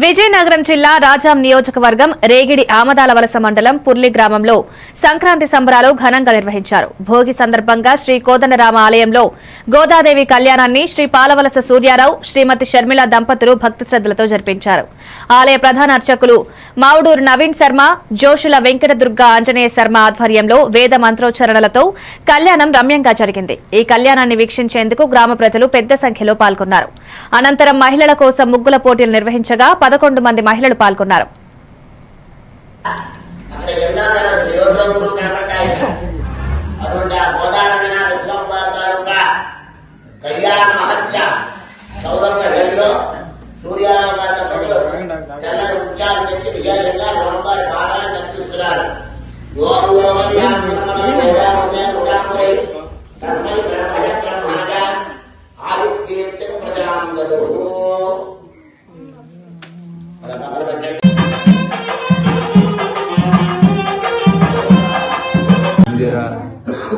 విజయనగరం జిల్లా రాజాం నియోజకవర్గం రేగిడి ఆమదాలవలస మండలం పుర్లి గ్రామంలో సంక్రాంతి సంబరాలు ఘనంగా నిర్వహించారు. భోగి సందర్భంగా శ్రీ కోదండరామ ఆలయంలో గోదాదేవి కళ్యాణాన్ని శ్రీ పాలవలస సూర్యారావు, శ్రీమతి షర్మిల దంపతులు భక్తి శ్రద్దలతో జరిపించారు. ఆలయ ప్రధాన అర్చకులు మావుడూరు నవీన్ శర్మ, జోషుల వెంకటదుర్గ ఆంజనేయ శర్మ ఆధ్వర్యంలో వేద మంత్రోచ్చరణలతో కళ్యాణం రమ్యంగా జరిగింది. ఈ కళ్యాణాన్ని వీక్షించేందుకు గ్రామ ప్రజలు పెద్ద సంఖ్యలో పాల్గొన్నారు. అనంతరం మహిళల కోసం ముగ్గుల పోటీలు నిర్వహించగా 11 మంది మహిళలు పాల్గొన్నారు.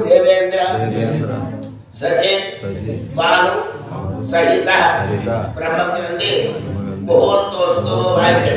देवेंद्र सचिन बालू सहित ब्रह्मचंदी मुहूर्तोस्तु वाच्य